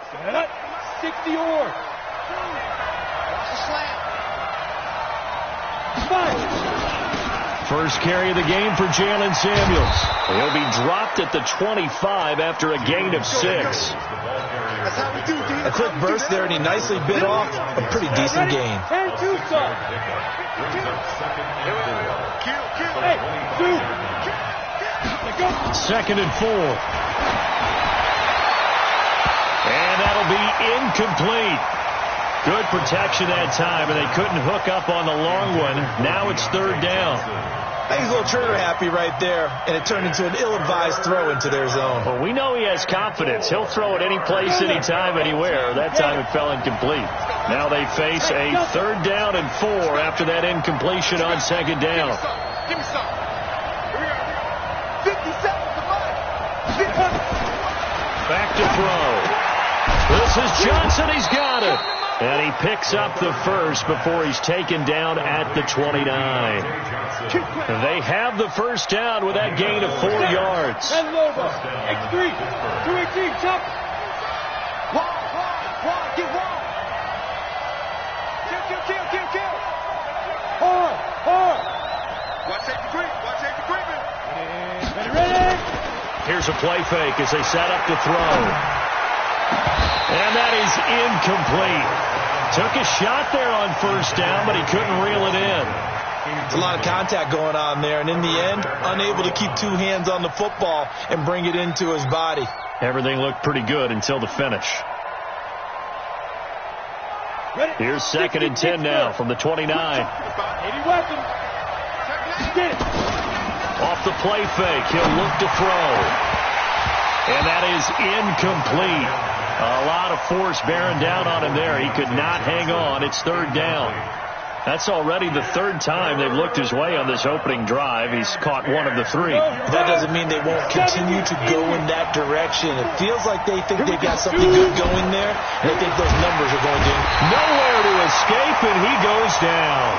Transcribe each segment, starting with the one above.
60-or. First carry of the game for Jalen Samuels. He'll be dropped at the 25 after a gain of 6. A quick burst there, and he nicely bit off a pretty decent gain. Second and 4. And that'll be incomplete. Good protection that time, and they couldn't hook up on the long one. Now it's third down. I think he's a little trigger happy right there, and it turned into an ill-advised throw into their zone. Well, we know he has confidence. He'll throw it any place, anytime, anywhere. That time it fell incomplete. Now they face a third down and 4 after that incompletion on second down. Give me some. Here we go. 50 seconds to fight. Back to throw. This is Johnson. He's got it. And he picks up the first before he's taken down at the 29. They have the first down with that gain of 4 yards. And Lobo. X3. 218. Chop. Wall. Get wall. Kill. Hard. Watch safety creep. Ready. Here's a play fake as they set up to throw. And that is incomplete. Took a shot there on first down, but he couldn't reel it in. There's a lot of contact going on there, and in the end, unable to keep 2 hands on the football and bring it into his body. Everything looked pretty good until the finish. Here's second and 10 now from the 29. 80 weapons. Get it. Off the play fake, he'll look to throw. And that is incomplete. A lot of force bearing down on him there. He could not hang on. It's third down. That's already the third time they've looked his way on this opening drive. He's caught 1 of the 3. That doesn't mean they won't continue to go in that direction. It feels like they think they've got something good going there, and they think those numbers are going to. Nowhere to escape, and he goes down.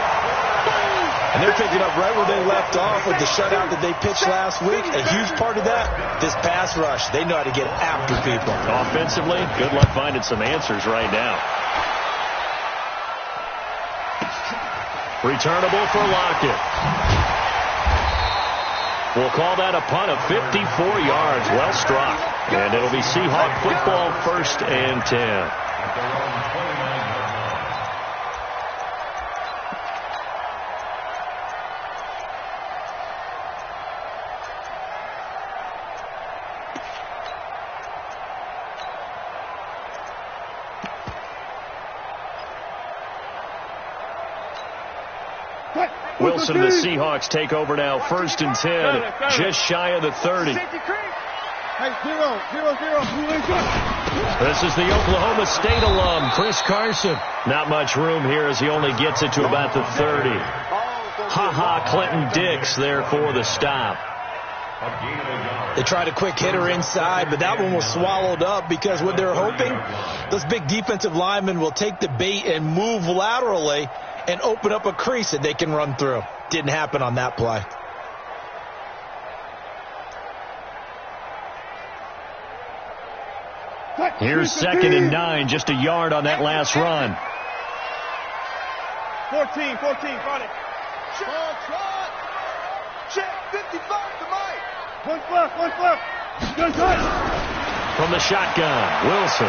And they're picking up right where they left off with the shutout that they pitched last week. A huge part of that, this pass rush. They know how to get after people. Offensively, good luck finding some answers right now. Returnable for Lockett. We'll call that a punt of 54 yards. Well struck. And it'll be Seahawk football, 1st and 10. Wilson, the Seahawks take over now, 1st and 10, just shy of the 30. This is the Oklahoma State alum, Chris Carson. Not much room here as he only gets it to about the 30. Clinton Dix there for the stop. They tried a quick hitter inside, but that one was swallowed up because what they're hoping, those big defensive linemen will take the bait and move laterally and open up a crease that they can run through. Didn't happen on that play. Here's 2nd and 9, just a yard on that last run. 14, got it. Check, 55 to Mike. One left. Good touch. From the shotgun, Wilson.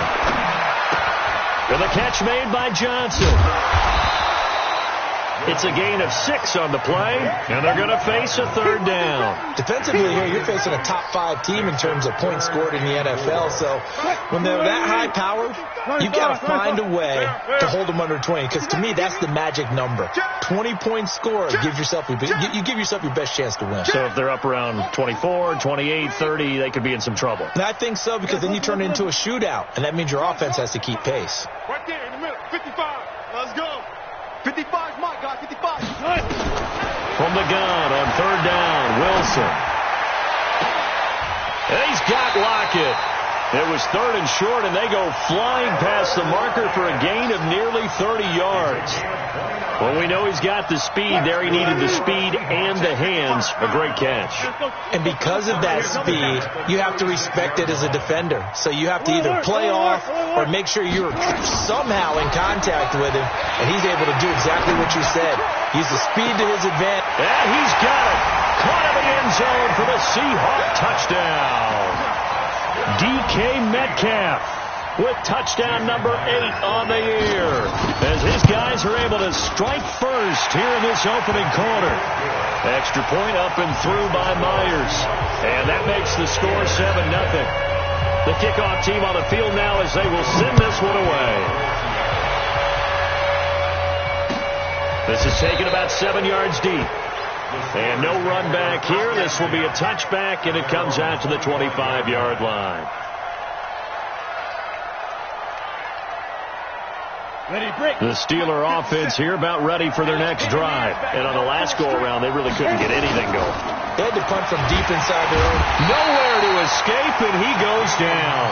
With a catch made by Johnson. It's a gain of 6 on the play, and they're going to face a third down. Defensively here, you're facing a top 5 team in terms of points scored in the NFL. So when they're that high powered, you've got to find a way to hold them under 20. Because to me, that's the magic number. 20 points scored, you give yourself your best chance to win. So if they're up around 24, 28, 30, they could be in some trouble. And I think so, because then you turn it into a shootout, and that means your offense has to keep pace. Right there in the middle, 55. Let's go. 55, Mike, got 55. From the gun on third down, Wilson. And he's got Lockett. It was 3rd and short, and they go flying past the marker for a gain of nearly 30 yards. Well, we know he's got the speed there. He needed the speed and the hands. A great catch. And because of that speed, you have to respect it as a defender. So you have to either play off or make sure you're somehow in contact with him, and he's able to do exactly what you said. Use the speed to his advantage. And he's got it. Caught in the end zone for the Seahawk touchdown. DK Metcalf with touchdown number 8 on the year as his guys are able to strike first here in this opening quarter. Extra point up and through by Myers. And that makes the score 7-0. The kickoff team on the field now as they will send this one away. This is taken about 7 yards deep. And no run back here. This will be a touchback, and it comes out to the 25-yard line. The Steeler offense here about ready for their next drive. And on the last go-around, they really couldn't get anything going. They had to punt from deep inside their own. Nowhere to escape, and he goes down.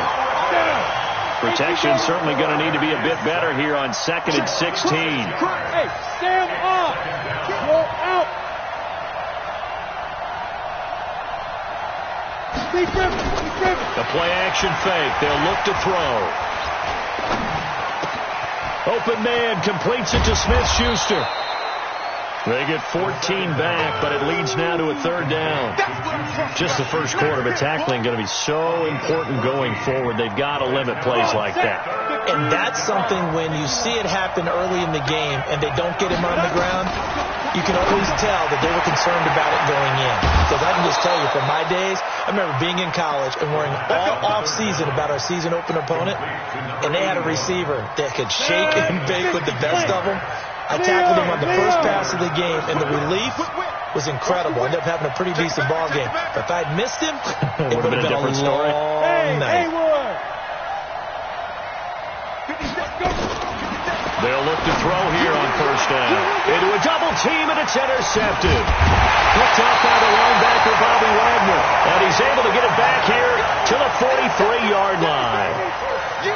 Protection certainly going to need to be a bit better here on 2nd and 16. Hey, stand up. Go out. The play-action fake. They'll look to throw. Open man completes it to Smith-Schuster. They get 14 back, but it leads now to a 3rd down. Just the first quarter, but tackling going to be so important going forward. They've got to limit plays like that. And that's something when you see it happen early in the game and they don't get him on the ground, you can always tell that they were concerned about it going in. Because I can just tell you from my days, I remember being in college and worrying all off-season about our season opener opponent, and they had a receiver that could shake and bake with the best of them. I tackled him on the first pass of the game, and the relief was incredible. I ended up having a pretty decent ball game. But if I had missed him, it would have been a long night. They'll look to throw here on 1st down. Into a double team, and it's intercepted. Picked off by the linebacker, Bobby Wagner. And he's able to get it back here to the 43-yard line.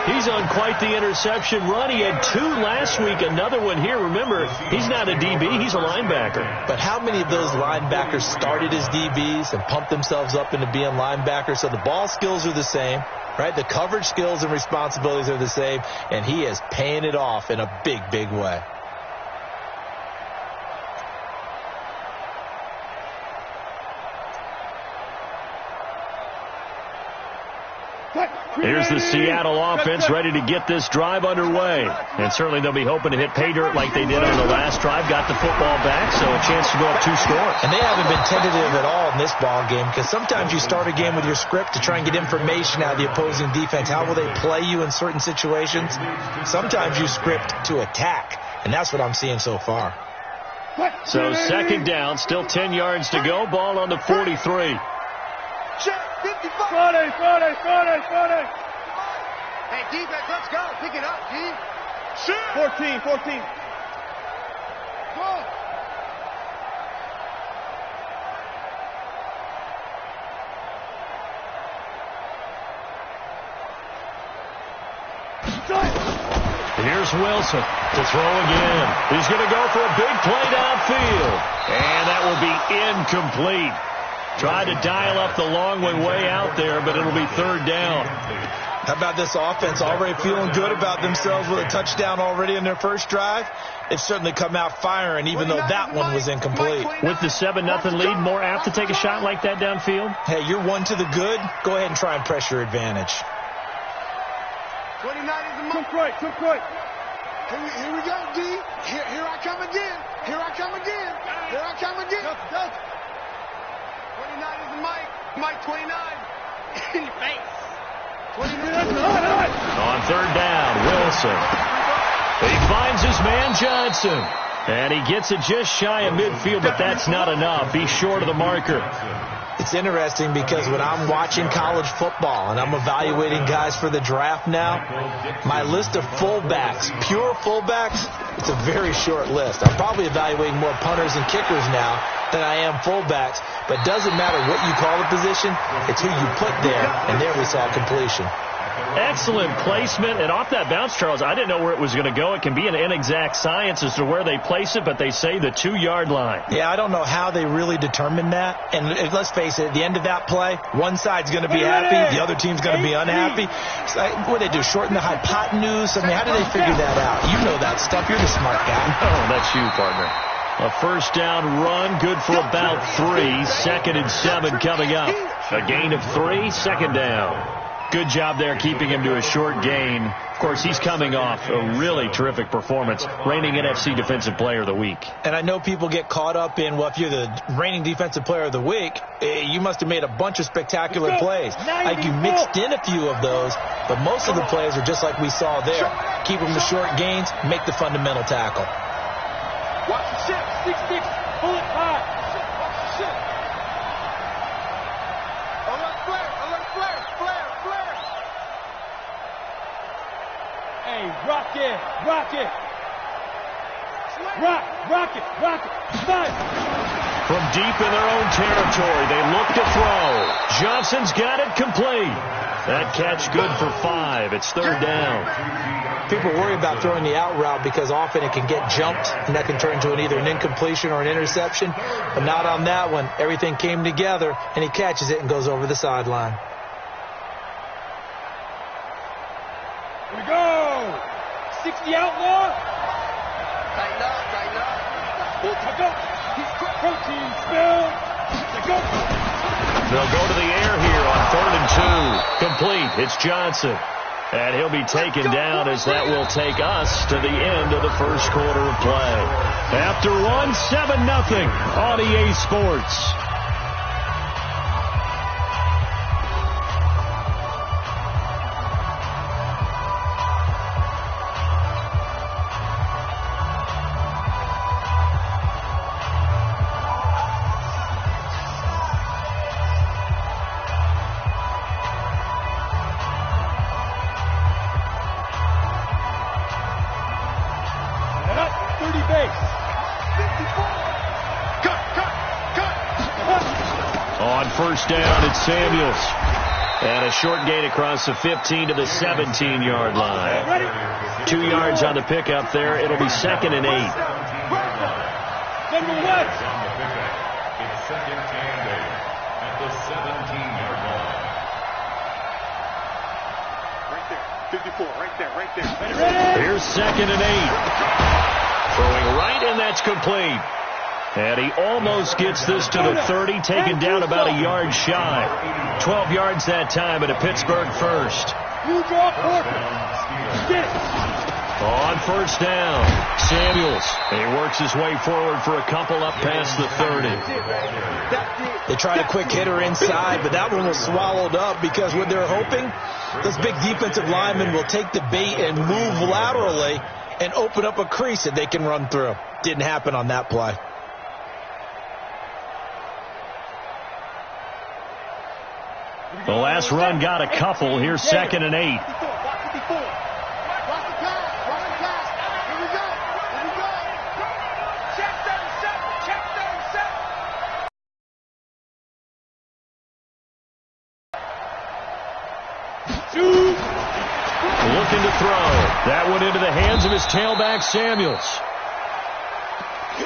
He's on quite the interception run. He had 2 last week, another one here. Remember, he's not a DB, he's a linebacker. But how many of those linebackers started as DBs and pumped themselves up into being linebackers? So the ball skills are the same, right? The coverage skills and responsibilities are the same, and he is paying it off in a big, big way. Here's the Seattle offense ready to get this drive underway. And certainly they'll be hoping to hit pay dirt like they did on the last drive. Got the football back, so a chance to go up 2 scores. And they haven't been tentative at all in this ball game, because sometimes you start a game with your script to try and get information out of the opposing defense. How will they play you in certain situations? Sometimes you script to attack, and that's what I'm seeing so far. So 2nd down, still 10 yards to go. Ball on the 43. Friday. Hey, defense, let's go. Pick it up, G. 14. Go. Here's Wilson to throw again. He's going to go for a big play downfield. And that will be incomplete. Tried to dial up the long one way out there, but it'll be 3rd down. How about this offense already feeling good about themselves with a touchdown already in their first drive? They've certainly come out firing, even though that one was incomplete. With the 7-0 lead, more apt to take a shot like that downfield? Hey, you're 1 to the good. Go ahead and try and press your advantage. 29 is the mark. Took right. Here we go, D. Here I come again. Here I come again. 29 is the Mike. Mike 29. In your face. 29. On 3rd down, Wilson. He finds his man Johnson. And he gets it just shy of midfield, but that's not enough. He's short of the marker. It's interesting because when I'm watching college football and I'm evaluating guys for the draft now, my list of fullbacks, pure fullbacks, it's a very short list. I'm probably evaluating more punters and kickers now than I am fullbacks. But doesn't matter what you call the position, it's who you put there. And there we saw completion. Excellent placement. And off that bounce, Charles, I didn't know where it was going to go. It can be an inexact science as to where they place it, but they say the 2-yard line. Yeah, I don't know how they really determined that. And let's face it, at the end of that play, one side's going to be happy, the other team's going to be unhappy. So, what do they do, shorten the hypotenuse? I mean, how do they figure that out? You know that stuff. You're the smart guy. Oh, that's you, partner. A first down run, good for about 3. 2nd and 7 coming up. A gain of 3, 2nd down. Good job there keeping him to a short gain. Of course, he's coming off a really terrific performance, reigning NFC Defensive Player of the Week. And I know people get caught up in, well, if you're the reigning Defensive Player of the Week, you must have made a bunch of spectacular plays. Like you mixed in a few of those, but most of the plays are just like we saw there. Keep them to short gains, make the fundamental tackle. Watch the ship. 6-6. Pull it high. Watch the ship. Alert flare. Alert flare. Flare. Flare. Hey, rock it. Rock it. Rock it. Rock it. Slide. From deep in their own territory, they look to throw. Johnson's got it complete. That catch good for 5. It's 3rd down. People worry about throwing the out route because often it can get jumped, and that can turn into either an incompletion or an interception. But not on that one. Everything came together, and he catches it and goes over the sideline. Here we go. 60 outlaw. Tighten up. Let's go. Protein spill. Let's go. They'll go to the air here on 3rd and 2. Complete. It's Johnson. And he'll be taken down as that will take us to the end of the first quarter of play. After 1, 7-0 on EA Sports. First down, it's Samuels. And a short gain across the 15 to the 17-yard line. 2 yards on the pickup there. It'll be 2nd and 8. Number 1. It's 2nd and 8 at the 17-yard line. Right there. 54. Right there. Here's 2nd and 8. Throwing right, and that's complete. And he almost gets this to the 30, taken down about a yard shy. 12 yards that time, and a Pittsburgh first. You draw Porter. Get it. On first down, Samuels. He works his way forward for a couple up past the 30. They tried a quick hitter inside, but that one was swallowed up because what they're hoping, those big defensive linemen will take the bait and move laterally and open up a crease that they can run through. Didn't happen on that play. The last run got a couple. Here's 2nd and 8. Looking to throw. That one into the hands of his tailback, Samuels.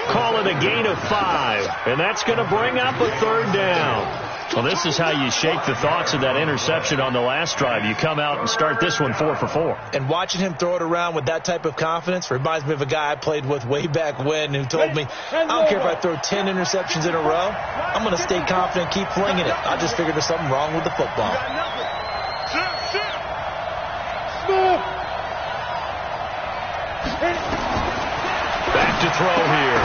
Call it a gain of 5. And that's going to bring up a 3rd down. Well, this is how you shake the thoughts of that interception on the last drive. You come out and start this one 4 for 4. And watching him throw it around with that type of confidence reminds me of a guy I played with way back when who told me, I don't care if I throw 10 interceptions in a row. I'm going to stay confident, keep flinging it. I just figured there's something wrong with the football. Back to throw here.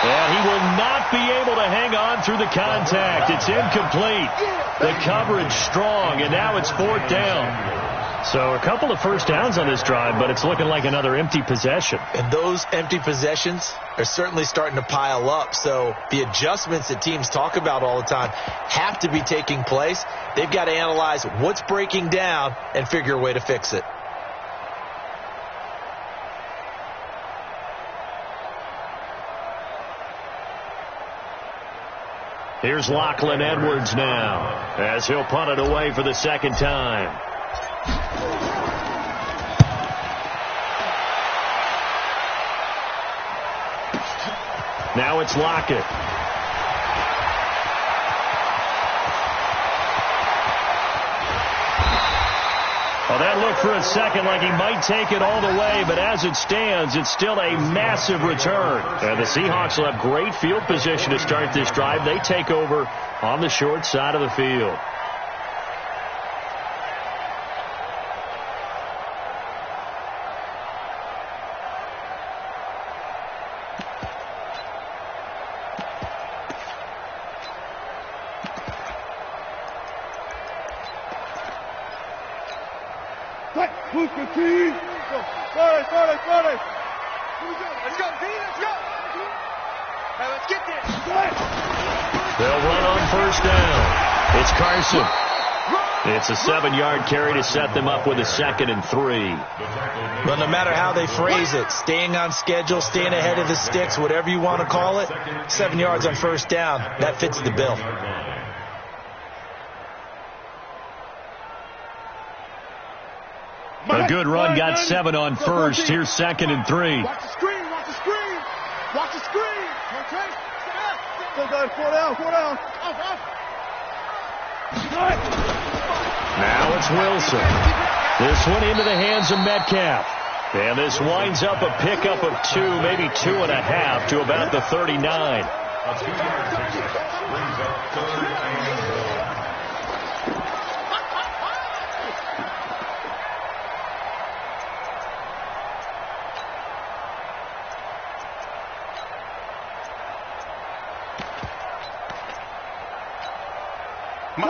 And he will not be able to hang on through the contact. It's incomplete. The coverage strong, and now it's 4th down. So a couple of first downs on this drive, but it's looking like another empty possession. And those empty possessions are certainly starting to pile up. So the adjustments that teams talk about all the time have to be taking place. They've got to analyze what's breaking down and figure a way to fix it. Here's Lachlan Edwards now as he'll punt it away for the second time. Now it's Lockett. Well, that looked for a second like he might take it all the way, but as it stands, it's still a massive return. And the Seahawks will have great field position to start this drive. They take over on the short side of the field. Let's go, D. Let's go. Now let's get this. They'll run on first down. It's Carson. It's a 7-yard carry to set them up with a 2nd and 3. But no matter how they phrase it, staying on schedule, staying ahead of the sticks, whatever you want to call it, 7 yards on first down, that fits the bill. A good run, got 7 on first. Here's 2nd and 3. Watch the screen. Okay. Go down. Now it's Wilson. This one into the hands of Metcalf. And this winds up a pickup of 2, maybe 2.5 to about the 39. A 2-yard pickup brings up 3rd and 1.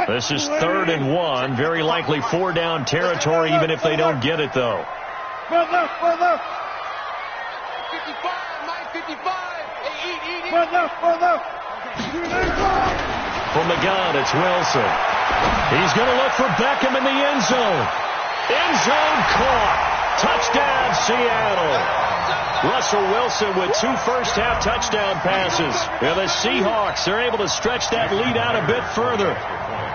This is 3rd and 1. Very likely 4-down territory, even if they don't get it, though. Go left. 55, Mike, 55. Eat. Go left. From the gun, it's Wilson. He's going to look for Beckham in the end zone. End zone caught. Touchdown, Seattle. Russell Wilson with 2 first-half touchdown passes. And the Seahawks are able to stretch that lead out a bit further.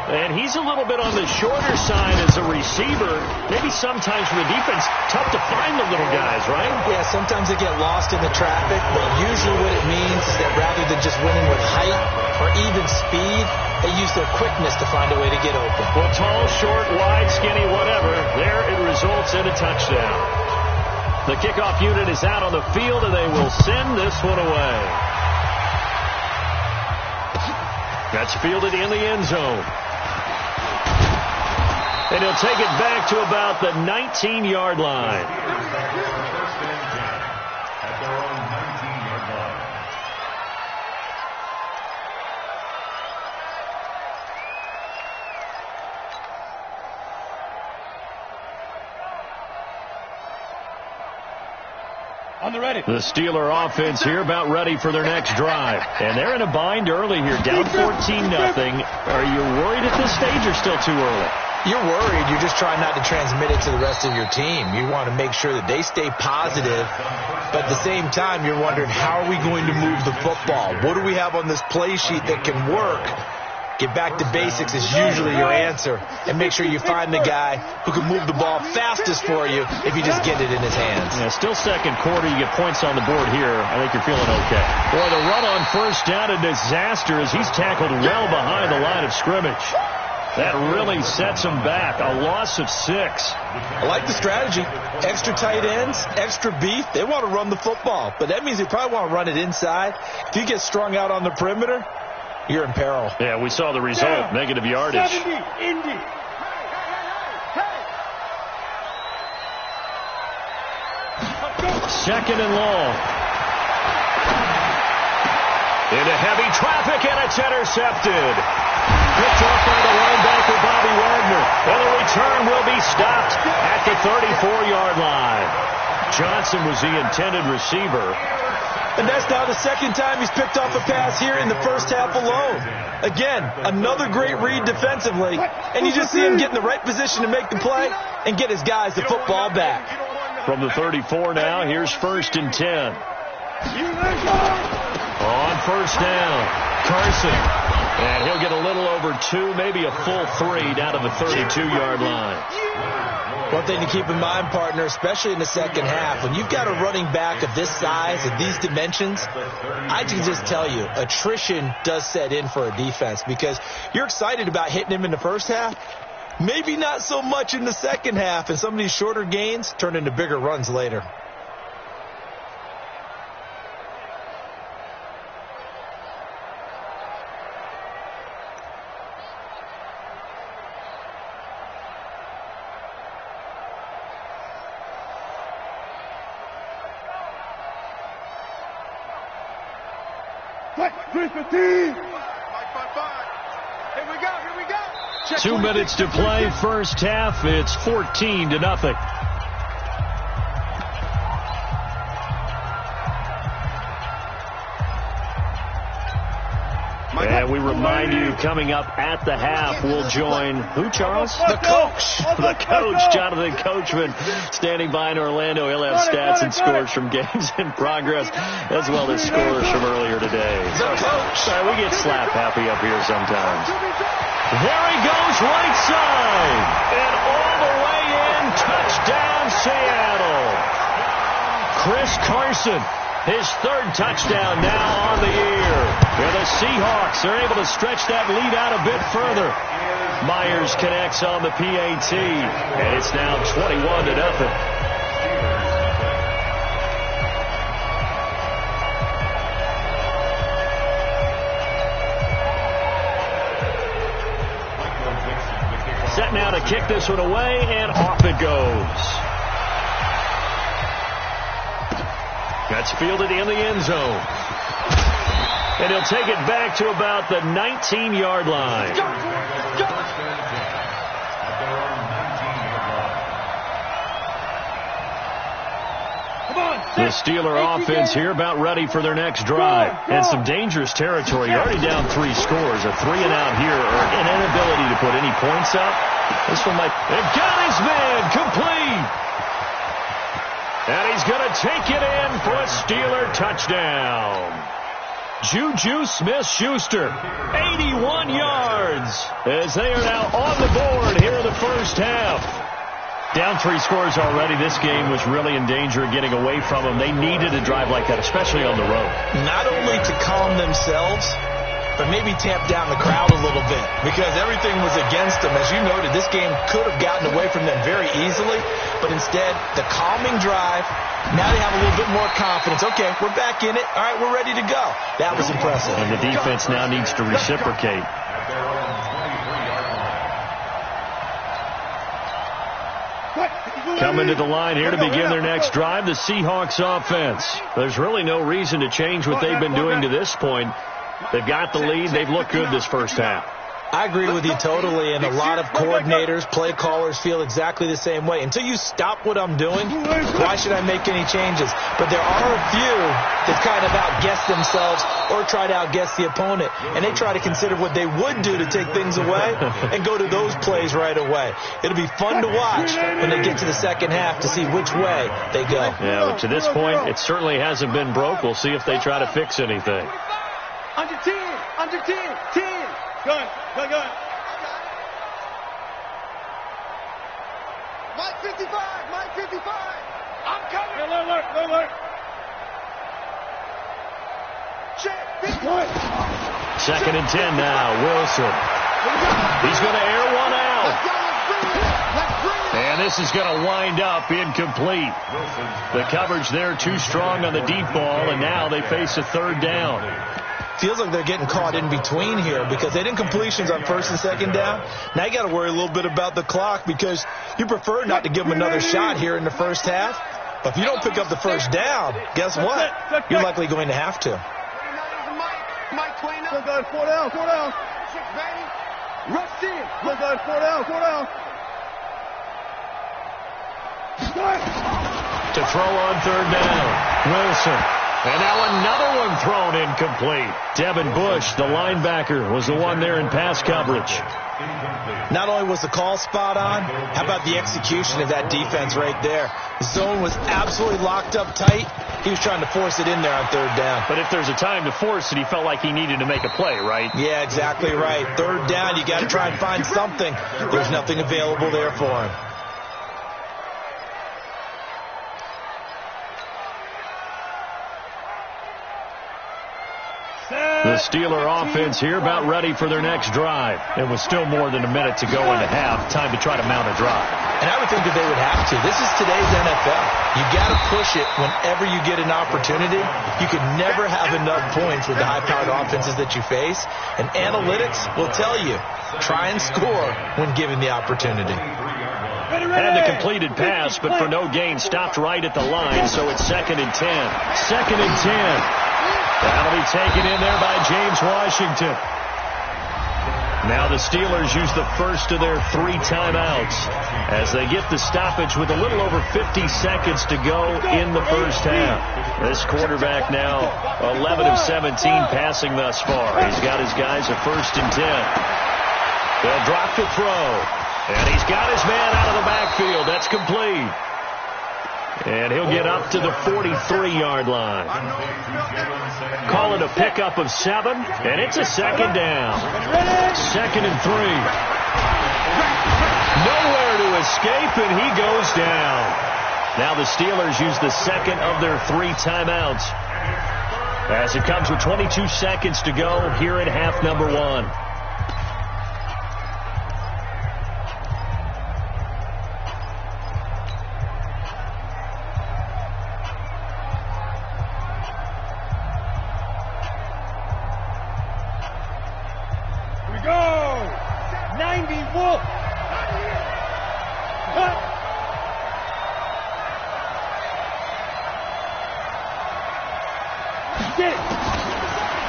And he's a little bit on the shorter side as a receiver. Maybe sometimes for the defense, tough to find the little guys, right? Yeah, sometimes they get lost in the traffic, but usually what it means is that rather than just winning with height or even speed, they use their quickness to find a way to get open. Well, tall, short, wide, skinny, whatever, there it results in a touchdown. The kickoff unit is out on the field, and they will send this one away. That's fielded in the end zone. And he'll take it back to about the 19-yard line. First and 10 at their own 19-yard line. On the ready. The Steeler offense here about ready for their next drive. And they're in a bind early here, down 14-0. Are you worried at this stage or still too early? You're worried. You're just trying not to transmit it to the rest of your team. You want to make sure that they stay positive, but at the same time, you're wondering, how are we going to move the football? What do we have on this play sheet that can work? Get back to basics is usually your answer, and make sure you find the guy who can move the ball fastest for you if you just get it in his hands. Yeah, still second quarter. You get points on the board here. I think you're feeling okay. Boy, the run on first down, a disaster as he's tackled well behind the line of scrimmage. That really sets him back. A loss of 6. I like the strategy. Extra tight ends, extra beef. They want to run the football, but that means they probably want to run it inside. If you get strung out on the perimeter, you're in peril. Yeah, we saw the result. Negative yardage. 70, Indy. Second and long. Into heavy traffic, and it's intercepted. Picked off by the linebacker, Bobby Wagner. And the return will be stopped at the 34-yard line. Johnson was the intended receiver. And that's now the second time he's picked off a pass here in the first half alone. Again, another great read defensively. And you just see him get in the right position to make the play and get his guys the football back. From the 34 now, here's 1st and 10. On first down, Carson. And he'll get a little over 2, maybe a full 3 down to the 32-yard line. One thing to keep in mind, partner, especially in the second half, when you've got a running back of this size and these dimensions, I can just tell you, attrition does set in for a defense because you're excited about hitting him in the first half, maybe not so much in the second half, and some of these shorter gains turn into bigger runs later. Here we go. 2 minutes to play, first half. It's 14-0. And we remind you, coming up at the half, we'll join who, Charles? The coach. The coach, Jonathan Coachman, standing by in Orlando. He'll have stats and scores from games in progress, as well as scores from earlier today. The coach. We get slap happy up here sometimes. There he goes, right side. And all the way in, touchdown Seattle. Chris Carson, his third touchdown now on the year. Where the Seahawks are able to stretch that lead out a bit further. Myers connects on the PAT, and it's now 21-0. Set now to kick this one away, and off it goes. That's fielded in the end zone. And he'll take it back to about the 19-yard line. The Steeler offense here about ready for their next drive. And some dangerous territory. You're already down 3 scores. A 3-and-out here, or an inability to put any points up. This one might... They've got his man complete. And he's going to take it in for a Steeler touchdown. Juju Smith-Schuster, 81 yards, as they are now on the board here in the first half. Down 3 scores already. This game was really in danger of getting away from them. They needed a drive like that, especially on the road. Not only to calm themselves, but maybe tamp down the crowd a little bit, because everything was against them. As you noted, this game could have gotten away from them very easily, but instead, the calming drive, now they have a little bit more confidence. Okay, we're back in it. All right, we're ready to go. That was impressive. And the defense now needs to reciprocate. Coming to the line here to begin their next drive, the Seahawks offense. There's really no reason to change what they've been doing to this point. They've got the lead. They've looked good this first half. I agree with you totally, and a lot of coordinators, play callers feel exactly the same way. Until you stop what I'm doing, why should I make any changes? But there are a few that kind of outguess themselves or try to outguess the opponent, and they try to consider what they would do to take things away and go to those plays right away. It'll be fun to watch when they get to the second half to see which way they go. Yeah, but to this point, it certainly hasn't been broke. We'll see if they try to fix anything. Under 10, 10. Gun. Mike 55. I'm coming. Alert. Check. Second and 10 now. Wilson. He's going to air one out. And this is going to wind up incomplete. The coverage there too strong on the deep ball, and now they face a third down. Feels like they're getting caught in between here because they didn't completions on first and second down. Now you got to worry a little bit about the clock because you prefer not to give them another shot here in the first half. But if you don't pick up the first down, guess what? You're likely going to have to. Mike 29. 4 down. Rush in. 4 down. To throw on third down. Wilson And now another one thrown incomplete. Devin Bush, the linebacker, was the one there in pass coverage. Not only was the call spot on, how about the execution of that defense right there? The zone was absolutely locked up tight. He was trying to force it in there on third down. But if there's a time to force it, he felt like he needed to make a play, right? Yeah, exactly right. Third down, you got to try and find something. There's nothing available there for him. The Steeler offense here about ready for their next drive. And with still more than a minute to go in the half, time to try to mount a drive. And I would think that they would have to. This is today's NFL. You got to push it whenever you get an opportunity. You can never have enough points with the high-powered offenses that you face. And analytics will tell you, try and score when given the opportunity. Had the completed pass, but for no gain, stopped right at the line, so it's 2nd and 10. 2nd and 10. That'll be taken in there by James Washington. Now the Steelers use the first of their 3 timeouts as they get the stoppage with a little over 50 seconds to go in the first half. This quarterback now 11 of 17 passing thus far. He's got his guys a 1st and 10. They'll drop the throw. And he's got his man out of the backfield. That's complete. And he'll get up to the 43-yard line. Call it a pickup of 7, and it's a 2nd down. 2nd and 3. Nowhere to escape, and he goes down. Now the Steelers use the 2nd of their 3 timeouts as it comes with 22 seconds to go here in half number 1.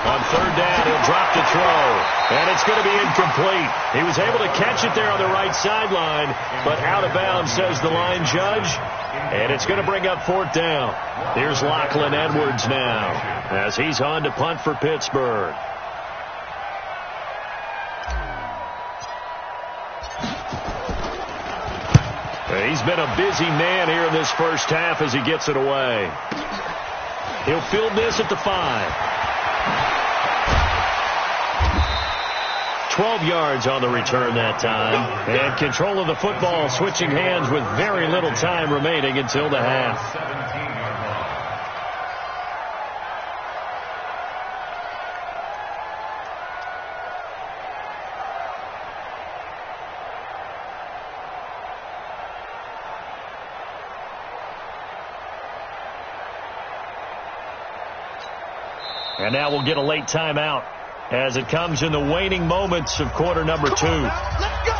On 3rd down, he'll drop the throw, and it's going to be incomplete. He was able to catch it there on the right sideline, but out of bounds, says the line judge, and it's going to bring up 4th down. Here's Lachlan Edwards now as he's on to punt for Pittsburgh. He's been a busy man here in this first half as he gets it away. He'll field this at the 5. 12 yards on the return that time. And control of the football switching hands with very little time remaining until the half. And now we'll get a late timeout as it comes in the waning moments of quarter number 2. Let's go.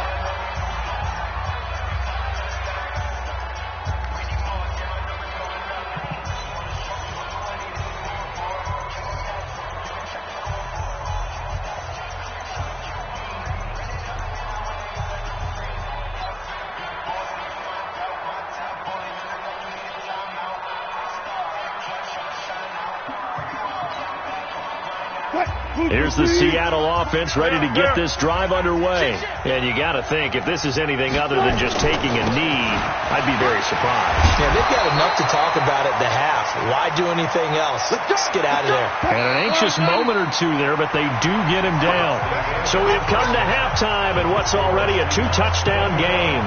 Here's the Seattle offense ready to get this drive underway. And you got to think, if this is anything other than just taking a knee, I'd be very surprised. Yeah, they've got enough to talk about at the half. Why do anything else? Let's get out of there. And an anxious moment or two there, but they do get him down. So we've come to halftime in what's already a 2-touchdown game.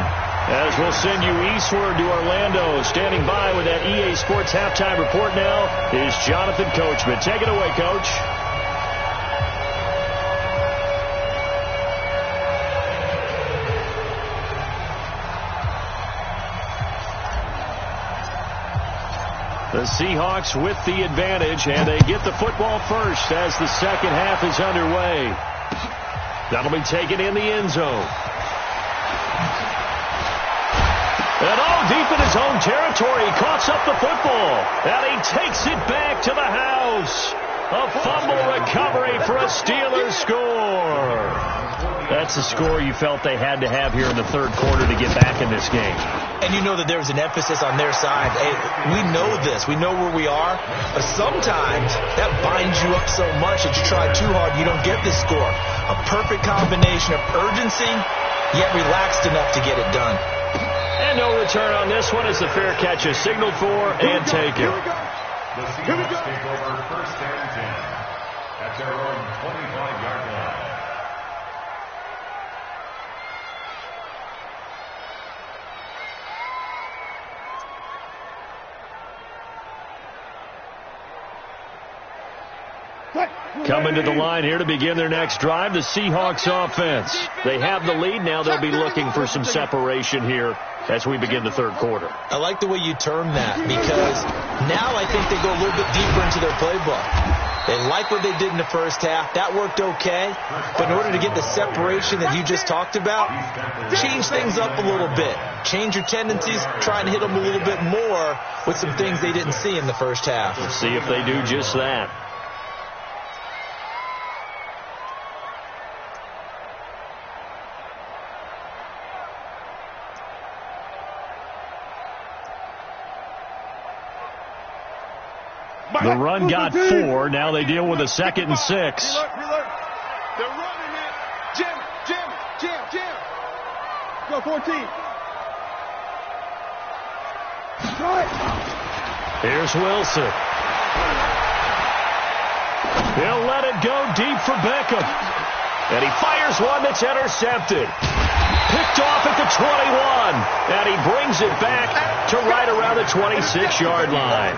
As we'll send you eastward to Orlando. Standing by with that EA Sports halftime report now is Jonathan Coachman. Take it away, Coach. The Seahawks with the advantage, and they get the football first as the second half is underway. That'll be taken in the end zone. And all deep in his own territory, he coughs up the football, and he takes it back to the house. A fumble recovery for a Steelers score. That's the score you felt they had to have here in the third quarter to get back in this game. And you know that there's an emphasis on their side. Hey, we know this. We know where we are. But sometimes that binds you up so much that you try too hard, you don't get this score. A perfect combination of urgency, yet relaxed enough to get it done. And no return on this one as the fair catch is signaled for and taken. The Seahawks take over first and 10 at their own 25-yard line. Coming to the line here to begin their next drive, the Seahawks offense. They have the lead. Now they'll be looking for some separation here as we begin the third quarter. I like the way you term that because now I think they go a little bit deeper into their playbook. They like what they did in the first half. That worked okay. But in order to get the separation that you just talked about, change things up a little bit. Change your tendencies. Try and hit them a little bit more with some things they didn't see in the first half. Let's see if they do just that. The run got 4. Now they deal with a 2nd and 6. They're running it. Jam. Go 14. Here's Wilson. He'll let it go deep for Beckham. And he fires one that's intercepted. Picked off at the 21. And he brings it back to right around the 26-yard line.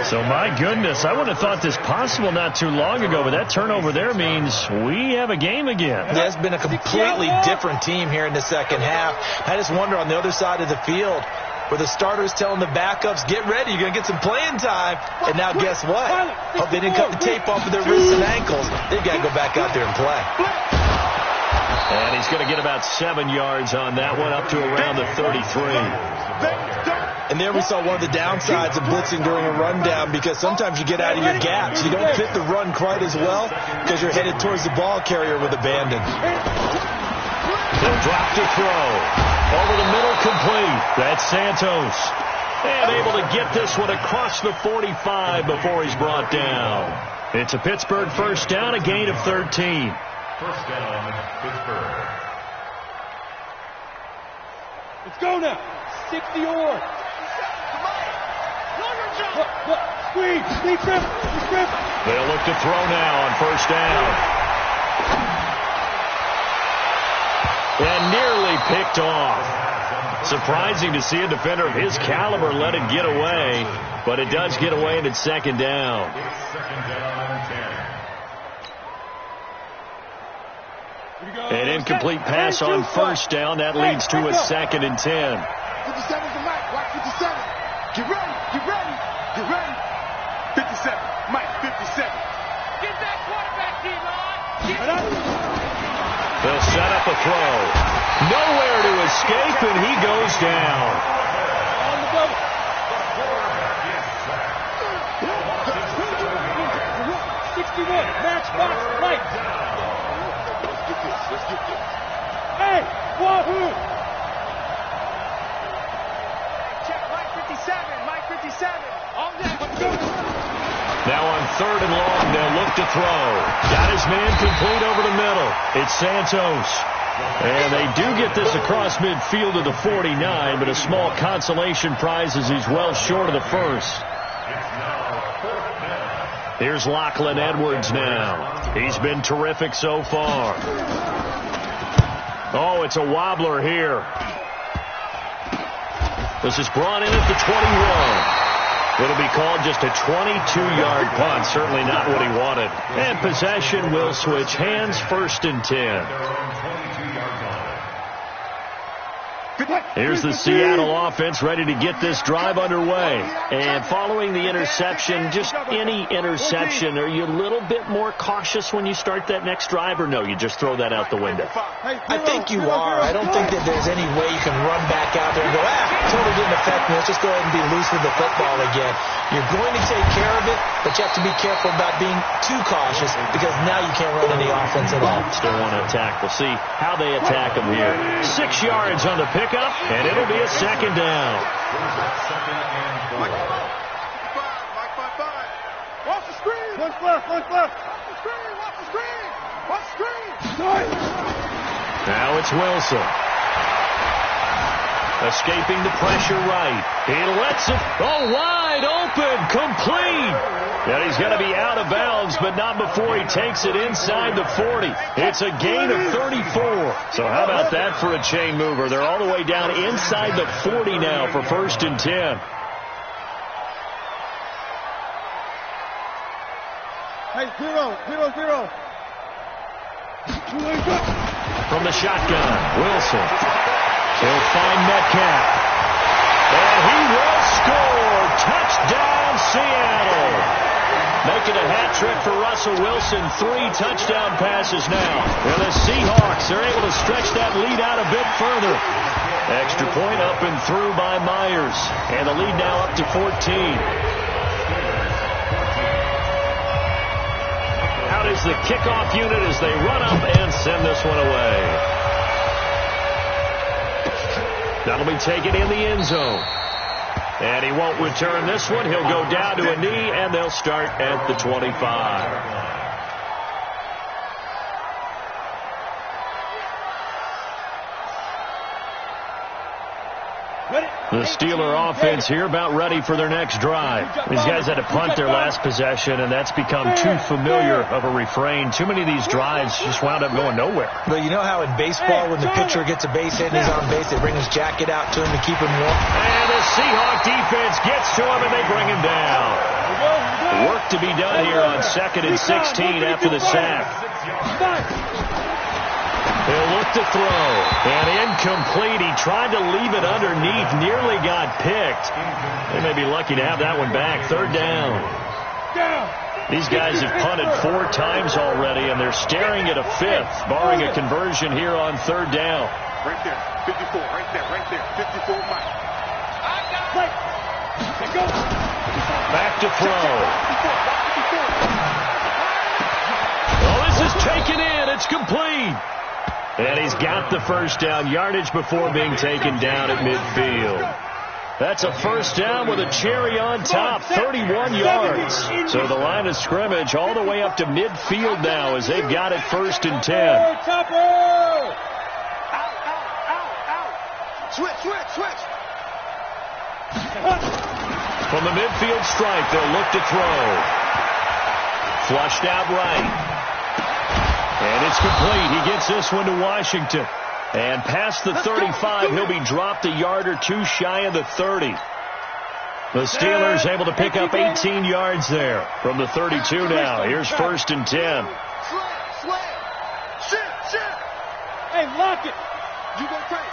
So, my goodness, I wouldn't have thought this possible not too long ago, but that turnover there means we have a game again. There's been a completely different team here in the second half. I just wonder on the other side of the field where the starters telling the backups, get ready, you're going to get some playing time. And now guess what? Hope they didn't cut the tape off of their wrists and ankles. They've got to go back out there and play. And he's going to get about 7 yards on that one, up to around the 33. And there we saw one of the downsides of blitzing during a rundown because sometimes you get out of your gaps. You don't fit the run quite as well because you're headed towards the ball carrier with abandon. They'll drop to throw. Over the middle, complete. That's Santos. And able to get this one across the 45 before he's brought down. It's a Pittsburgh first down, a gain of 13. First down, Pittsburgh. Let's go now. 60-yard. Squeeze. They'll look to throw now on first down. And nearly picked off. Surprising to see a defender of his caliber let it get away, but it does get away and it's second down. Second down and 10. An incomplete pass on first down. That leads to a 2nd and 10. 57 to Mike. Watch 57. Get ready. 57. Mike, 57. Get that quarterback, D-line. They'll set up a throw. Nowhere to escape, and he goes down. On the double. 61. Match box. Right. Let's get this. Hey, wahoo! Check Mike 57. Mike 57. On deck. Now on 3rd and long, they'll look to throw. Got his man complete over the middle. It's Santos. And they do get this across midfield to the 49, but a small consolation prize as he's well short of the first. Here's Lachlan Edwards now. He's been terrific so far. Oh, it's a wobbler here. This is brought in at the 21. It'll be called just a 22-yard punt. Certainly not what he wanted. And possession will switch hands, 1st and 10. Here's the Seattle offense ready to get this drive underway. And following the interception, just any interception, are you a little bit more cautious when you start that next drive, or no, you just throw that out the window? I think you are. I don't think that there's any way you can run back out there and go, totally didn't affect me. Let's just go ahead and be loose with the football again. You're going to take care of it, but you have to be careful about being too cautious because now you can't run any offense at all. Still want to attack. We'll see how they attack them here. 6 yards on the pickup, and it'll be a second down. Mike 5. Watch the screen. Watch the screen. Watch the screen. Now it's Wilson. Escaping the pressure right. He lets it. Oh, wide open. Complete. And he's going to be out of bounds, but not before he takes it inside the 40. It's a gain of 34. So how about that for a chain mover? They're all the way down inside the 40 now for 1st and 10. Hey, 0. From the shotgun, Wilson. He'll find Metcalf. And he will score. Touchdown, Seattle. Making a hat trick for Russell Wilson. 3 touchdown passes now. And the Seahawks are able to stretch that lead out a bit further. Extra point up and through by Myers. And the lead now up to 14. Out is the kickoff unit as they run up and send this one away. That'll be taken in the end zone. And he won't return this one. He'll go down to a knee, and they'll start at the 25. The Steeler offense here about ready for their next drive. These guys had to punt their last possession, and that's become too familiar of a refrain. Too many of these drives just wound up going nowhere. But you know how in baseball, when the pitcher gets a base hit and he's on base, they bring his jacket out to him to keep him warm? And the Seahawk defense gets to him, and they bring him down. Work to be done here on 2nd and 16 after the sack. He'll look to throw. And incomplete. He tried to leave it underneath. Nearly got picked. They may be lucky to have that one back. 3rd down. These guys have punted 4 times already, and they're staring at a 5th, barring a conversion here on 3rd down. Right there. 54. Right there. 54 Mike. Back to throw. Oh, this is taken in. It's complete. And he's got the 1st down, yardage before being taken down at midfield. That's a 1st down with a cherry on top, 31 yards. So the line of scrimmage all the way up to midfield now as they've got it 1st and 10. Switch. From the midfield stripe, they'll look to throw. Flushed out right. And it's complete. He gets this one to Washington. And past the 35, he'll be dropped a yard or 2 shy of the 30. The Steelers able to pick up 18 yards there from the 32 now. Here's 1st and 10. Shit. Hey, lock it. You got tight.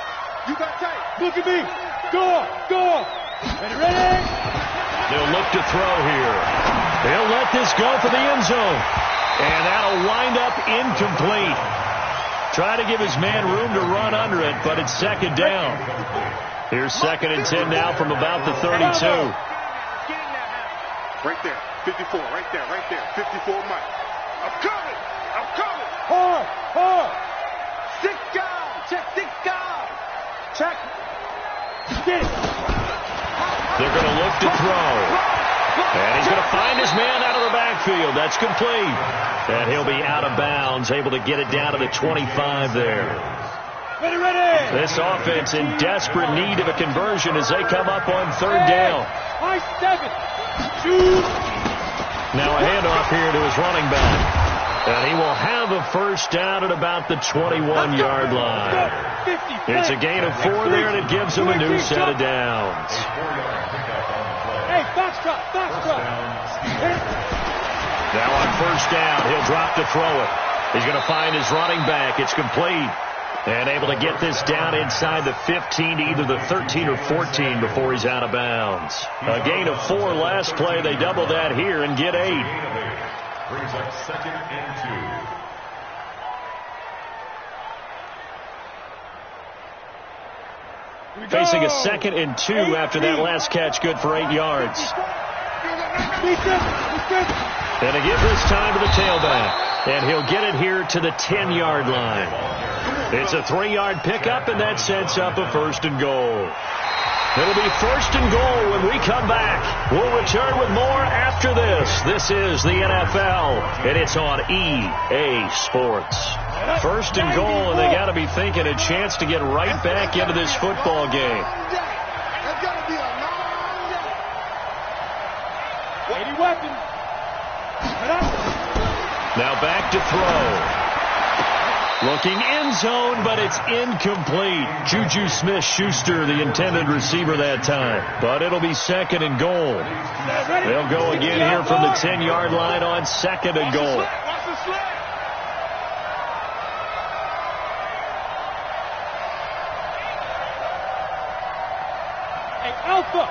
Look at me. Go. Ready? They'll look to throw here. They'll let this go for the end zone. And that'll wind up incomplete. Try to give his man room to run under it, but it's 2nd down. Here's 2nd and 10 now from about the 32. Right there. 54. Right there. 54 Mike. I'm coming. Hard. Stick down. Check. Get it. They're going to look to throw. And he's going to find his man out of the backfield. That's complete. And he'll be out of bounds, able to get it down to the 25 there. Ready. This offense in desperate need of a conversion as they come up on 3rd down. Now a handoff here to his running back. And he will have a 1st down at about the 21-yard line. It's a gain of 4 there, and it gives him a new set of downs. Box truck. Now on 1st down, he'll drop to throw it. He's going to find his running back. It's complete. And able to get this down inside the 15 to either the 13 or 14 before he's out of bounds. A gain of 4 last play. They double that here and get 8. Brings up 2nd and 2. Facing a 2nd and 2 after that last catch, good for 8 yards. And they give this time to the tailback. And he'll get it here to the 10-yard line. It's a 3-yard pickup, and that sets up a 1st and goal. It'll be 1st and goal when we come back. We'll return with more after this. This is the NFL, and it's on EA Sports. 1st and goal, and they got to be thinking a chance to get right back into this football game. That's got to be a long day. Any weapon. Now back to throw. Looking end zone, but it's incomplete. Juju Smith-Schuster, the intended receiver that time. But it'll be 2nd and goal. They'll go again here from the 10-yard line on 2nd and goal. Watch the slide. Hey, Alpha.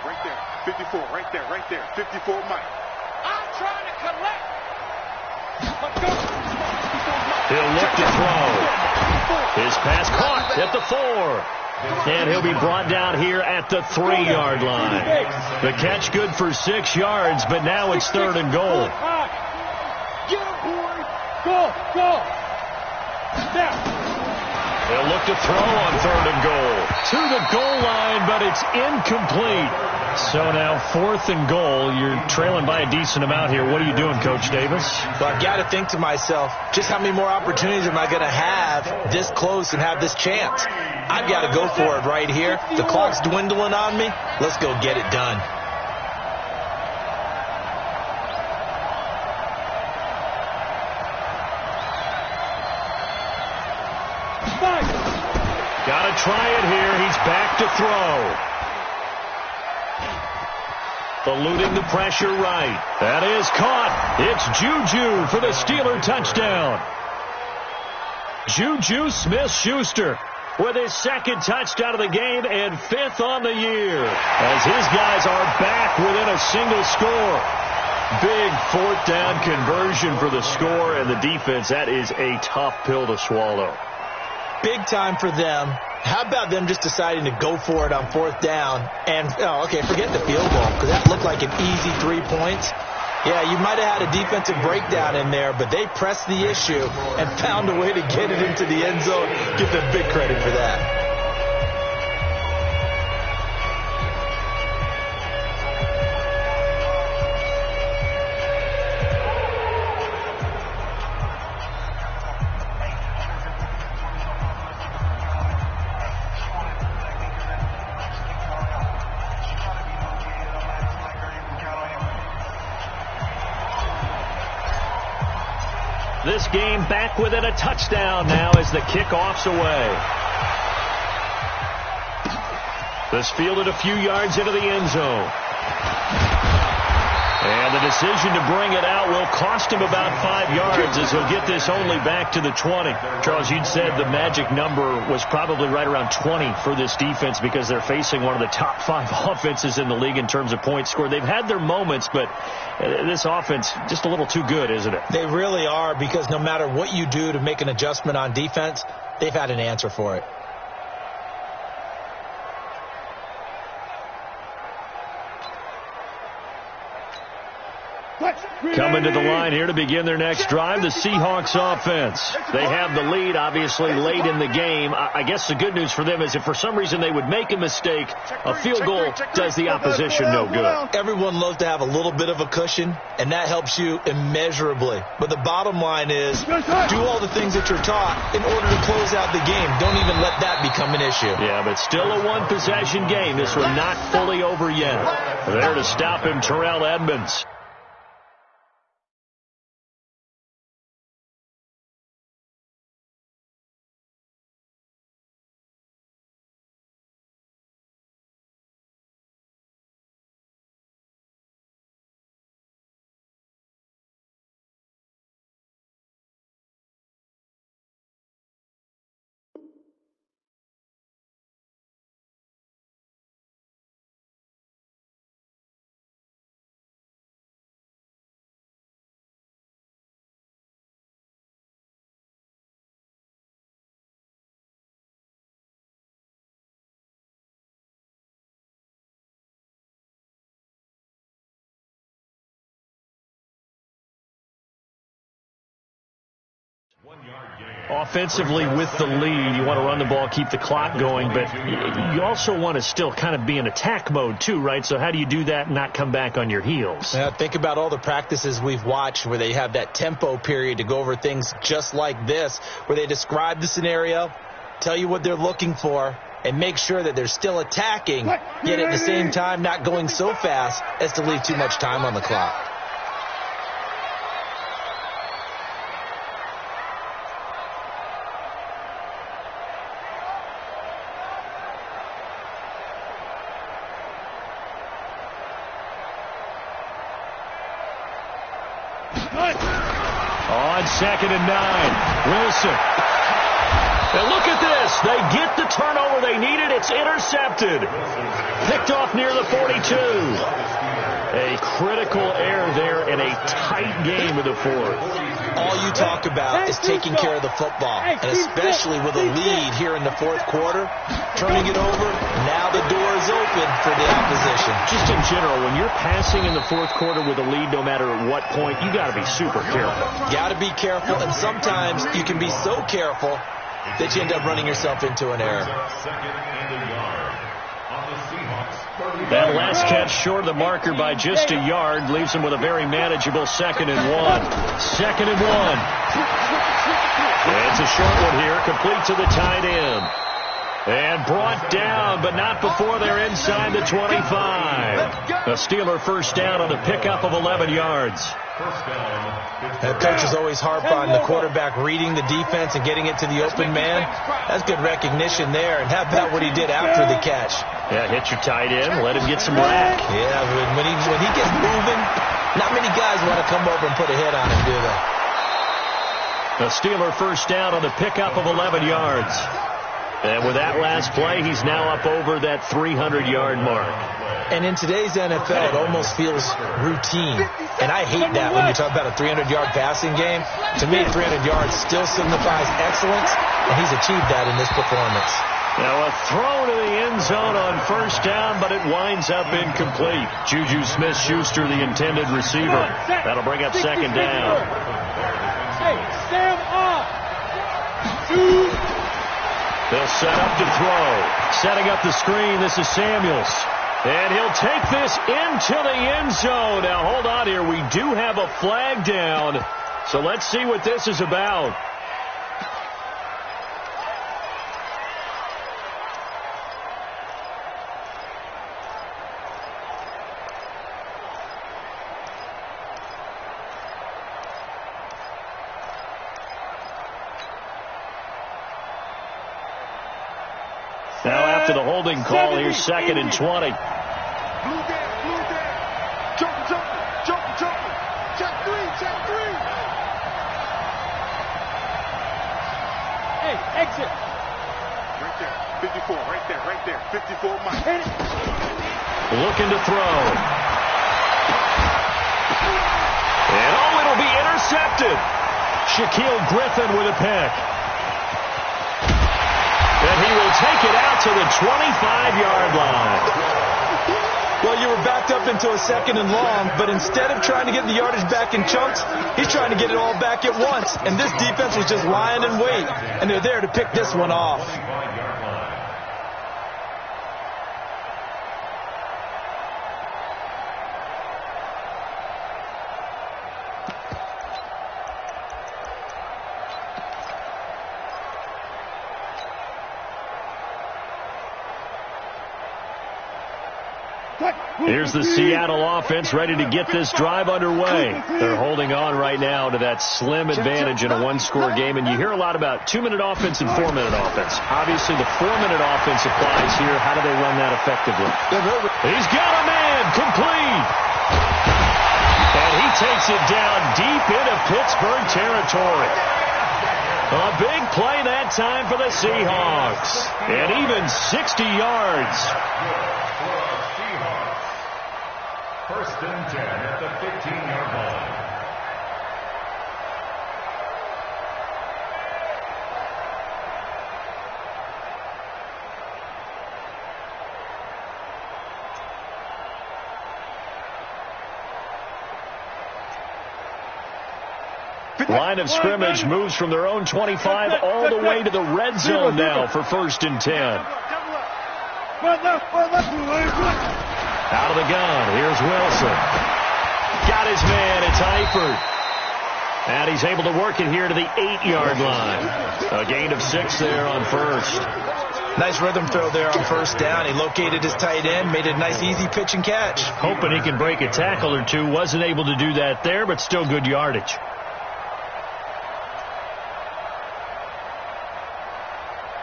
Right there. 54. Right there. 54 Mike. I'm trying to collect. Let's go. He'll look to throw. His pass caught at the 4. And he'll be brought down here at the 3-yard line. The catch good for 6 yards, but now it's 3rd and goal. Get him, boy. Go. Now. They'll look to throw on 3rd and goal. To the goal line, but it's incomplete. So now 4th and goal. You're trailing by a decent amount here. What are you doing, Coach Davis? Well, I've got to think to myself, just how many more opportunities am I going to have this close and have this chance? I've got to go for it right here. The clock's dwindling on me. Let's go get it done. Got to try it here. He's back to throw. Eluding the pressure right. That is caught. It's Juju for the Steeler touchdown. Juju Smith-Schuster with his 2nd touchdown of the game and 5th on the year. As his guys are back within a single score. Big 4th down conversion for the score and the defense. That is a tough pill to swallow. Big time for them. How about them just deciding to go for it on 4th down and, forget the field goal because that looked like an easy 3 points. Yeah, you might have had a defensive breakdown in there, but they pressed the issue and found a way to get it into the end zone. Give them big credit for that. This game back within a touchdown now as the kickoff's away. This fielded a few yards into the end zone. And the decision to bring it out will cost him about 5 yards as he'll get this only back to the 20. Charles, you'd said the magic number was probably right around 20 for this defense because they're facing one of the top 5 offenses in the league in terms of points scored. They've had their moments, but this offense just a little too good, isn't it? They really are because no matter what you do to make an adjustment on defense, they've had an answer for it. Coming to the line here to begin their next drive, the Seahawks offense. They have the lead, obviously, late in the game. I guess the good news for them is if for some reason they would make a mistake, a field goal does the opposition no good. Everyone loves to have a little bit of a cushion, and that helps you immeasurably. But the bottom line is do all the things that you're taught in order to close out the game. Don't even let that become an issue. Yeah, but still a one-possession game. This one not fully over yet. There to stop him, Terrell Edmunds. Offensively, with the lead, you want to run the ball, keep the clock going, but you also want to still kind of be in attack mode too, right? So how do you do that and not come back on your heels? Yeah, think about all the practices we've watched where they have that tempo period to go over things just like this, where they describe the scenario, tell you what they're looking for, and make sure that they're still attacking, yet at the same time not going so fast as to leave too much time on the clock. On 2nd and 9, Wilson. Now look at this. They get the turnover they needed. It's intercepted. Picked off near the 42. A critical error there in a tight game of the fourth. All you talk about is taking care of the football, and especially with a lead here in the fourth quarter, turning it over, now the door is open for the opposition. Just in general, when you're passing in the fourth quarter with a lead, no matter at what point, you got to be super careful. Got to be careful, and sometimes you can be so careful that you end up running yourself into an error. That last catch short of the marker by just a yard leaves him with a very manageable 2nd and 1. 2nd and 1. It's a short one here, complete to the tight end. And brought down, but not before they're inside the 25. A Steeler first down on the pickup of 11 yards. Coaches always harp on the quarterback reading the defense and getting it to the open man. That's good recognition there. And how about what he did after the catch? Yeah, hit your tight end, let him get some rack. Yeah, when he gets moving, not many guys want to come over and put a hit on him, do they? A Steeler first down on the pickup of 11 yards. And with that last play, he's now up over that 300-yard mark. And in today's NFL, it almost feels routine. And I hate that when you talk about a 300-yard passing game. To me, 300 yards still signifies excellence, and he's achieved that in this performance. Now a throw to the end zone on first down, but it winds up incomplete. Juju Smith-Schuster, the intended receiver. That'll bring up 2nd down. Hey, stand up. They'll set up to throw. Setting up the screen, this is Samuels. And he'll take this into the end zone. Now, hold on here. We do have a flag down. So let's see what this is about. Now after the holding call, here's 2nd and 20. Blue down. Jumping. Check three. Hey, exit. Right there. 54, right there. 54 Mike. Looking to throw. And it'll be intercepted. Shaquille Griffin with a pick. And he will take it out to the 25-yard line. Well, you were backed up into a 2nd and long, but instead of trying to get the yardage back in chunks, he's trying to get it all back at once. And this defense was just lying in wait, and they're there to pick this one off. Here's the Seattle offense ready to get this drive underway. They're holding on right now to that slim advantage in a one-score game. And you hear a lot about 2-minute offense and 4-minute offense. Obviously, the 4-minute offense applies here. How do they run that effectively? He's got a man complete. And he takes it down deep into Pittsburgh territory. A big play that time for the Seahawks. And even 60 yards. First and 10 at the 15-yard line. Line of scrimmage moves from their own 25 all the way to the red zone now for 1st and 10. Out of the gun, here's Wilson. Got his man, it's Eifert. And he's able to work it here to the 8-yard line. A gain of 6 there on 1st. Nice rhythm throw there on 1st down. He located his tight end, made a nice easy pitch and catch. Hoping he can break a tackle or two. Wasn't able to do that there, but still good yardage.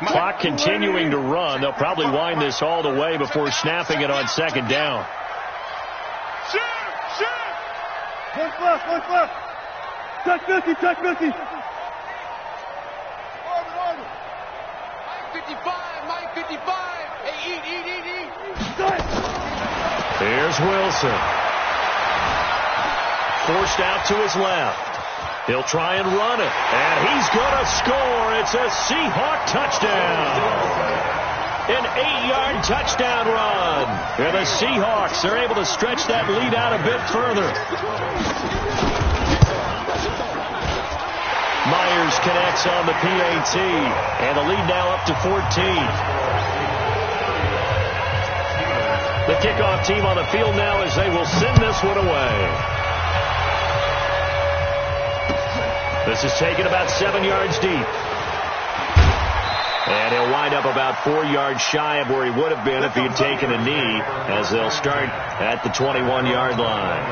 Clock continuing to run. They'll probably wind this all the way before snapping it on 2nd down. Look left. Check 50. Mike 55. Hey, eat. Here's Wilson. Forced out to his left. He'll try and run it. And he's going to score. It's a Seahawk touchdown. An 8-yard touchdown run. And the Seahawks are able to stretch that lead out a bit further. Myers connects on the PAT. And the lead now up to 14. The kickoff team on the field now as they will send this one away. This is taken about 7 yards deep. And he'll wind up about 4 yards shy of where he would have been if he had taken a knee, as they'll start at the 21-yard line.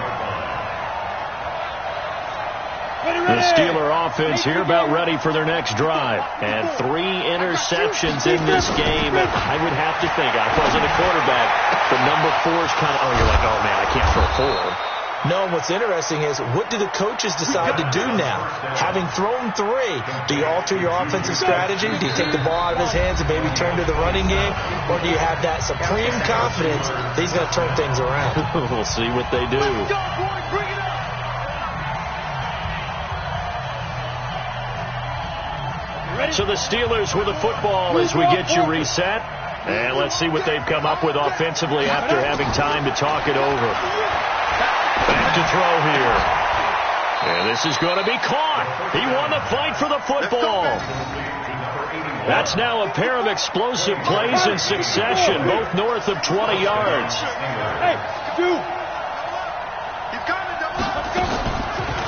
The Steeler offense here about ready for their next drive. And 3 interceptions in this game. I would have to think, I wasn't a quarterback, the number 4 is kind of, you're like, oh man, I can't throw 4. No, what's interesting is, what do the coaches decide to do now? Having thrown 3, do you alter your offensive strategy? Do you take the ball out of his hands and maybe turn to the running game? Or do you have that supreme confidence that he's going to turn things around? We'll see what they do. So the Steelers with the football as we get you reset. And let's see what they've come up with offensively after having time to talk it over. Back to throw here. And this is going to be caught. He won the fight for the football. That's now a pair of explosive plays in succession, both north of 20 yards. Hey, dude.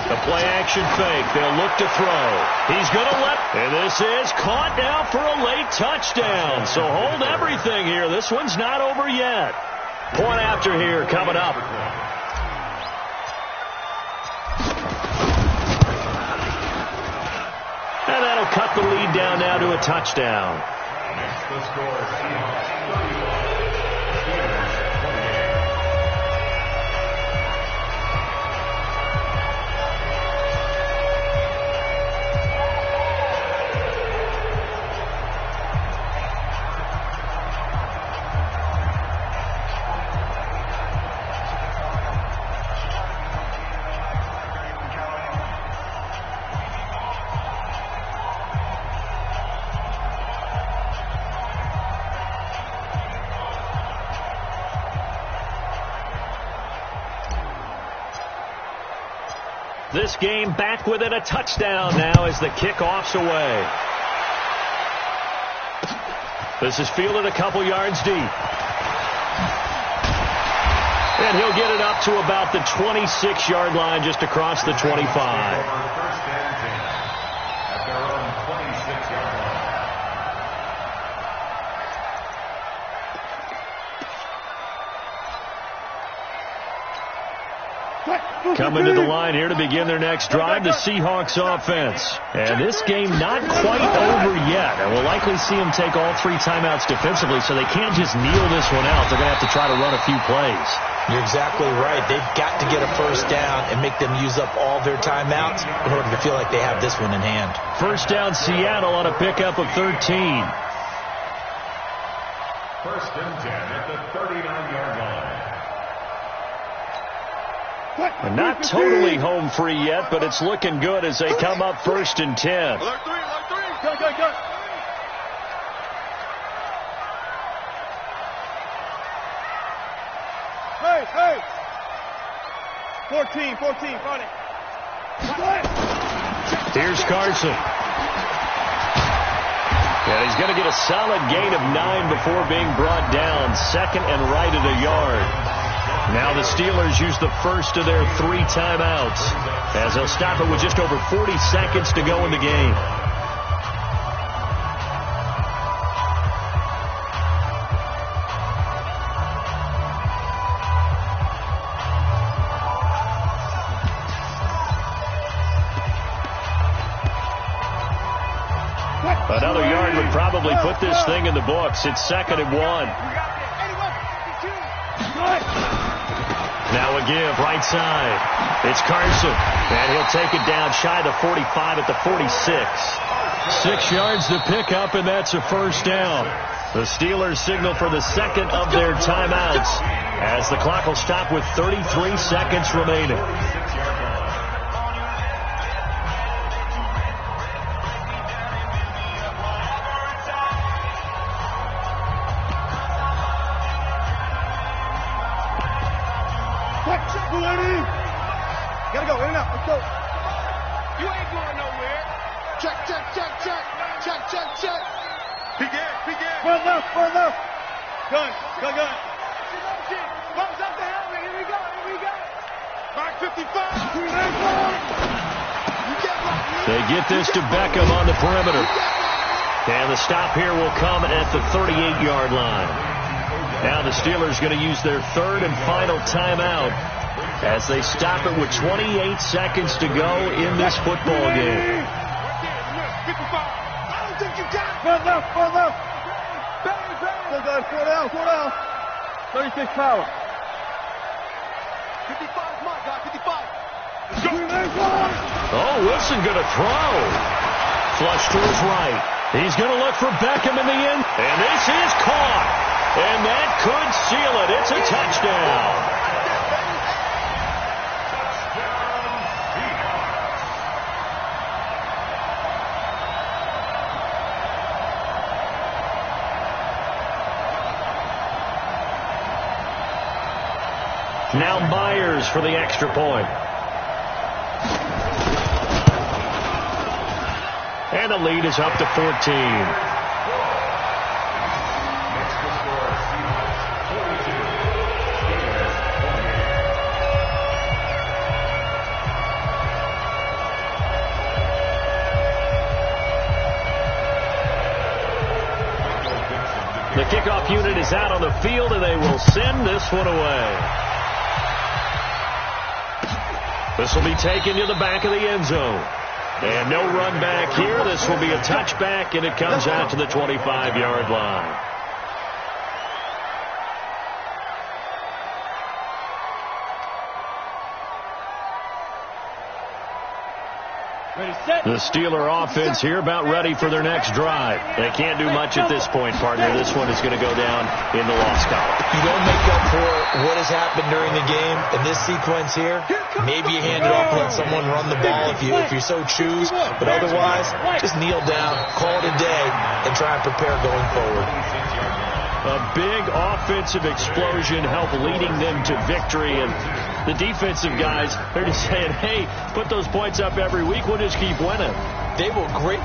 The play action fake. They'll look to throw. He's going to let. And this is caught now for a late touchdown. So hold everything here. This one's not over yet. Point after here coming up. And that'll cut the lead down now to a touchdown. Next, the score, Seahawks 31, Steelers 28. This game back within a touchdown now as the kickoff's away. This is fielded a couple yards deep. And he'll get it up to about the 26-yard line just across the 25. First and 10 at their own 26-yard line. Coming to the line here to begin their next drive, the Seahawks offense. And this game not quite over yet. And we'll likely see them take all 3 timeouts defensively, so they can't just kneel this one out. They're going to have to try to run a few plays. You're exactly right. They've got to get a first down and make them use up all their timeouts in order to feel like they have this one in hand. First down, Seattle on a pickup of 13. First and 10 at the 39-yard line. Not totally home free yet, but it's looking good as they come up first and 10. Alert 3. Go. Hey. 14, fight it. Here's Carson. And he's going to get a solid gain of 9 before being brought down. 2nd and right at a yard. Now the Steelers use the first of their 3 timeouts as they'll stop it with just over 40 seconds to go in the game. Another yard would probably put this thing in the books. It's 2nd and 1. Now a give, right side. It's Carson, and he'll take it down shy of the 45 at the 46. 6 yards to pick up, and that's a first down. The Steelers signal for the 2nd of their timeouts as the clock will stop with 33 seconds remaining. Gotta go, in and out, let's go. You ain't going nowhere. Check. Peek in. Front left. Gun. Close up the helmet. Here we go. Mark 55. They get this to Beckham on the perimeter. And the stop here will come at the 38-yard line. Now the Steelers going to use their 3rd and final timeout as they stop it with 28 seconds to go in this football game. 55. I don't think you got it. Front left. Bang. Go, guys, 4 down. 36 power. 55 mark, guy. 55. Oh, Wilson going to throw. Flush to his right. He's going to look for Beckham in the end. And this is caught. And that could seal it. It's a touchdown. Now Myers for the extra point. And the lead is up to 14. The kickoff unit is out on the field, and they will send this one away. This will be taken to the back of the end zone. And no run back here. This will be a touchback, and it comes out to the 25-yard line. The Steeler offense here about ready for their next drive. They can't do much at this point, partner. This one is going to go down in the loss column. You don't make up for what has happened during the game in this sequence here. Maybe you hand it off and let someone run the ball if you so choose. But otherwise, just kneel down, call it a day, and try and prepare going forward. A big offensive explosion helped leading them to victory. And the defensive guys, they're just saying, hey, put those points up every week. We'll just keep winning. They were great.